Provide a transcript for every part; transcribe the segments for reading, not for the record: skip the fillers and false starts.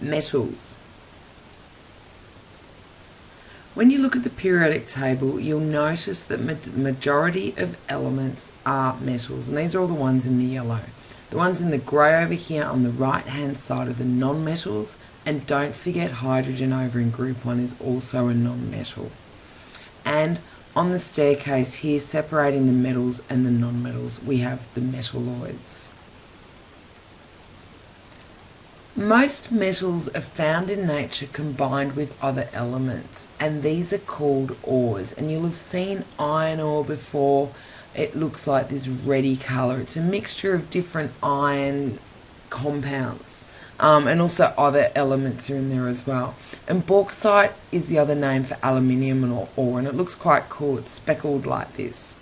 metals. When you look at the periodic table, you'll notice that majority of elements are metals, and these are all the ones in the yellow. The ones in the grey over here on the right hand side are the non-metals, and don't forget hydrogen over in group 1 is also a non-metal. And on the staircase here, separating the metals and the non-metals, we have the metalloids. Most metals are found in nature combined with other elements, and these are called ores. And you'll have seen iron ore before. It looks like this reddy colour. It's a mixture of different iron compounds, and also other elements are in there as well. And bauxite is the other name for aluminium ore, and it looks quite cool. It's speckled like this.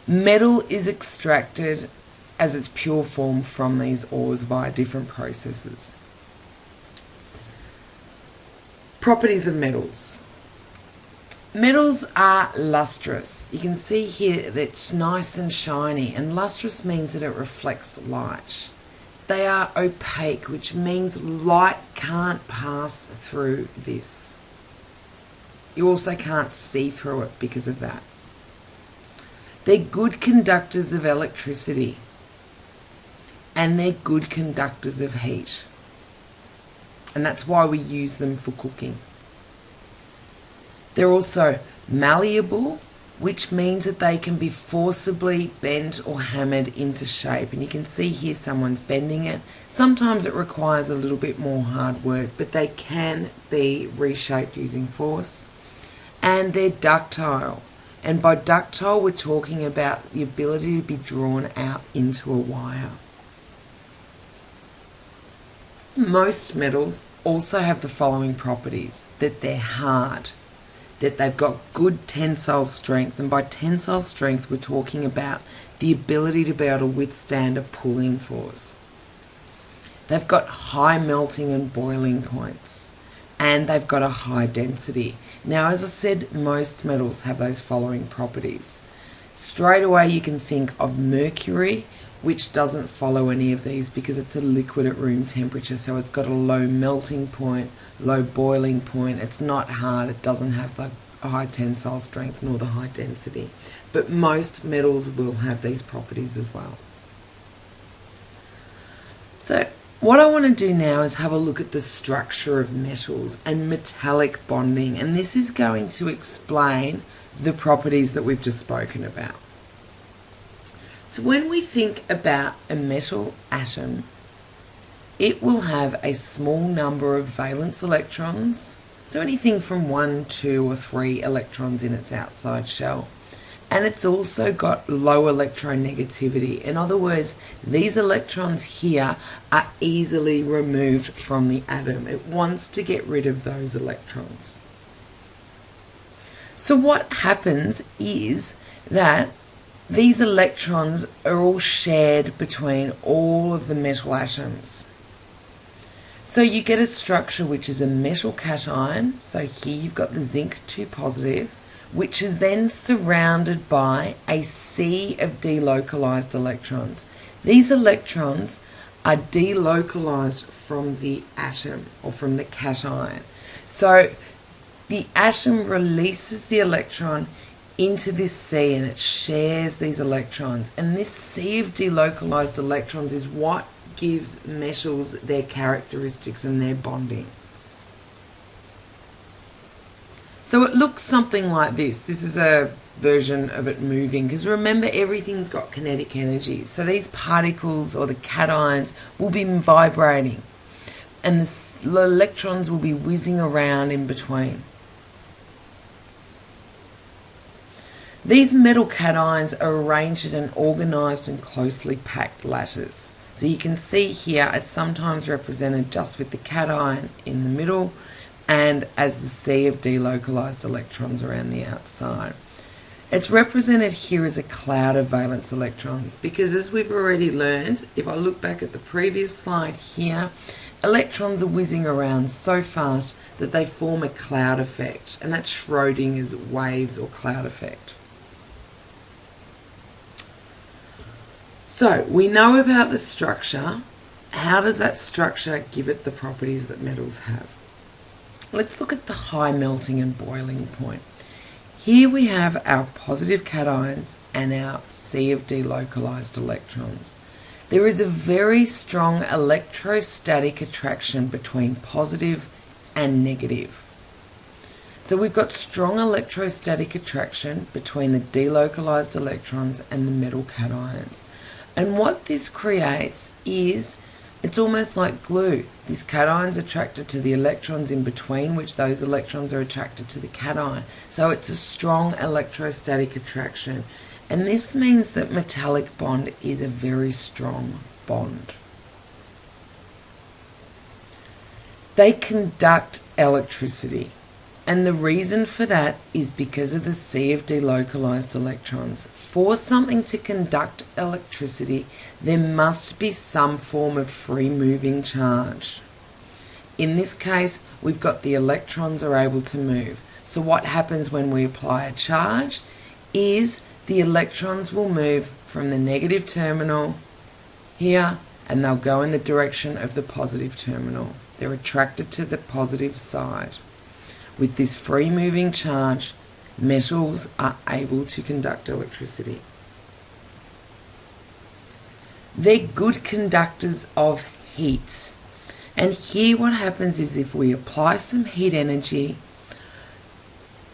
Metal is extracted as its pure form from these ores via different processes. Properties of metals. Metals are lustrous. You can see here that it's nice and shiny, and lustrous means that it reflects light. They are opaque, which means light can't pass through this. You also can't see through it because of that. They're good conductors of electricity, and they're good conductors of heat. And that's why we use them for cooking. They're also malleable, which means that they can be forcibly bent or hammered into shape. And you can see here someone's bending it. Sometimes it requires a little bit more hard work, but they can be reshaped using force. And they're ductile. And by ductile, we're talking about the ability to be drawn out into a wire. Most metals also have the following properties: that they're hard, that they've got good tensile strength, and by tensile strength we're talking about the ability to be able to withstand a pulling force. They've got high melting and boiling points, and they've got a high density. Now, as I said, most metals have those following properties. Straight away you can think of mercury, which doesn't follow any of these because it's a liquid at room temperature, so it's got a low melting point, low boiling point. It's not hard, it doesn't have the high tensile strength nor the high density. But most metals will have these properties as well. So what I want to do now is have a look at the structure of metals and metallic bonding, and this is going to explain the properties that we've just spoken about. So when we think about a metal atom, it will have a small number of valence electrons, so anything from 1, 2 or 3 electrons in its outside shell. And it's also got low electronegativity. In other words, these electrons here are easily removed from the atom. It wants to get rid of those electrons. So what happens is that these electrons are all shared between all of the metal atoms. So you get a structure which is a metal cation. So here you've got the zinc 2 positive, which is then surrounded by a sea of delocalized electrons. These electrons are delocalized from the atom or from the cation. So the atom releases the electron into this sea, and it shares these electrons, and this sea of delocalized electrons is what gives metals their characteristics and their bonding. So it looks something like this. This is a version of it moving, because remember, everything's got kinetic energy, so these particles or the cations will be vibrating and the electrons will be whizzing around in between. These metal cations are arranged in an organised and closely packed lattice. So you can see here it's sometimes represented just with the cation in the middle and as the sea of delocalized electrons around the outside. It's represented here as a cloud of valence electrons because, as we've already learned, if I look back at the previous slide here, electrons are whizzing around so fast that they form a cloud effect, and that's Schrodinger's waves or cloud effect. So we know about the structure how does that structure give it the properties that metals have? Let's look at the high melting and boiling point. Here we have our positive cations and our sea of delocalized electrons. There is a very strong electrostatic attraction between positive and negative. So we've got strong electrostatic attraction between the delocalized electrons and the metal cations. And what this creates is, it's almost like glue. This cation's attracted to the electrons in between, which those electrons are attracted to the cation. So it's a strong electrostatic attraction. And this means that metallic bond is a very strong bond. They conduct electricity. And the reason for that is because of the sea of delocalized electrons. For something to conduct electricity, there must be some form of free moving charge. In this case, we've got the electrons are able to move. So what happens when we apply a charge is the electrons will move from the negative terminal here, and they'll go in the direction of the positive terminal. They're attracted to the positive side. With this free moving charge, metals are able to conduct electricity. They're good conductors of heat. And here what happens is if we apply some heat energy,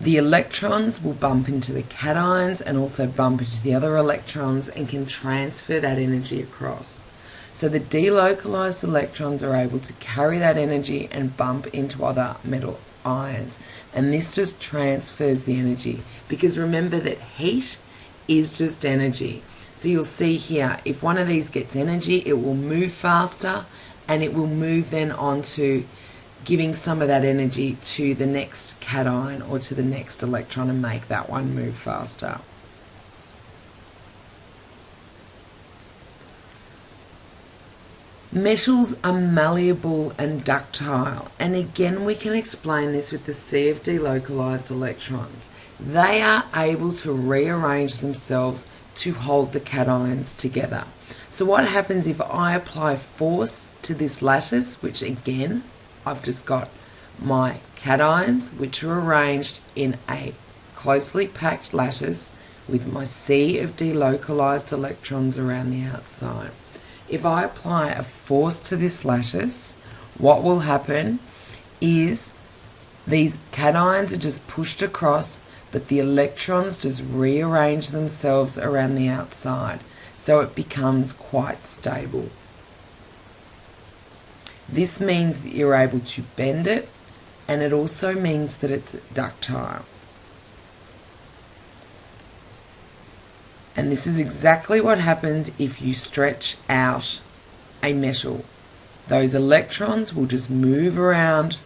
the electrons will bump into the cations and also bump into the other electrons and can transfer that energy across. So the delocalized electrons are able to carry that energy and bump into other metal ions, and this just transfers the energy, because remember that heat is just energy. So you'll see here, if one of these gets energy, it will move faster, and it will move then on to giving some of that energy to the next cation or to the next electron and make that one move faster. Metals are malleable and ductile, and again we can explain this with the sea of delocalized electrons. They are able to rearrange themselves to hold the cations together. So what happens if I apply force to this lattice, which again I've just got my cations which are arranged in a closely packed lattice with my sea of delocalized electrons around the outside. If I apply a force to this lattice, what will happen is these cations are just pushed across, but the electrons just rearrange themselves around the outside, so it becomes quite stable. This means that you're able to bend it, and it also means that it's ductile. And this is exactly what happens if you stretch out a metal. Those electrons will just move around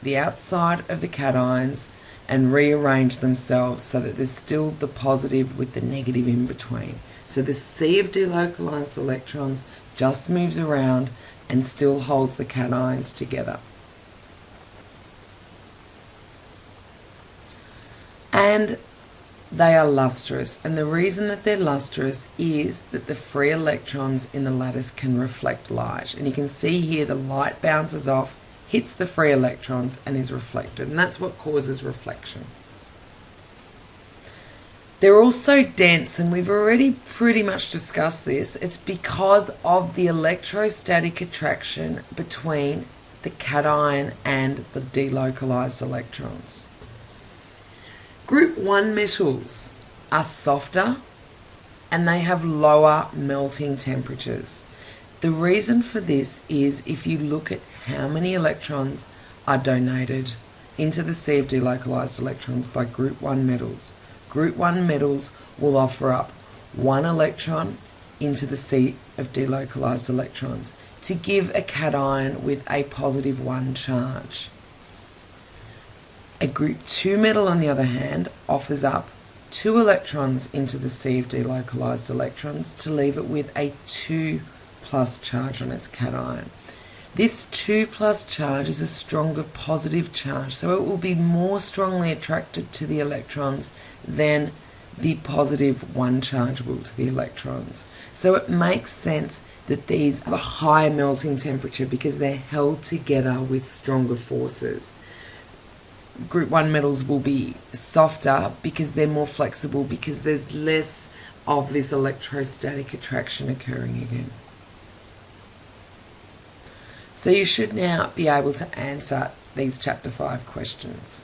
the outside of the cations and rearrange themselves so that there's still the positive with the negative in between. So the sea of delocalized electrons just moves around and still holds the cations together. And they are lustrous, and the reason that they're lustrous is that the free electrons in the lattice can reflect light. And you can see here the light bounces off, hits the free electrons and is reflected, and that's what causes reflection. They're also dense, and we've already pretty much discussed this. It's because of the electrostatic attraction between the cation and the delocalized electrons. Group 1 metals are softer and they have lower melting temperatures. The reason for this is if you look at how many electrons are donated into the sea of delocalized electrons by Group 1 metals. Group 1 metals will offer up 1 electron into the sea of delocalized electrons to give a cation with a positive 1 charge. A Group 2 metal, on the other hand, offers up 2 electrons into the sea of delocalized electrons to leave it with a 2+ charge on its cation. This 2+ charge is a stronger positive charge, so it will be more strongly attracted to the electrons than the positive one chargeable to the electrons. So it makes sense that these have a higher melting temperature because they're held together with stronger forces. Group 1 metals will be softer because they're more flexible, because there's less of this electrostatic attraction occurring again. So you should now be able to answer these chapter 5 questions.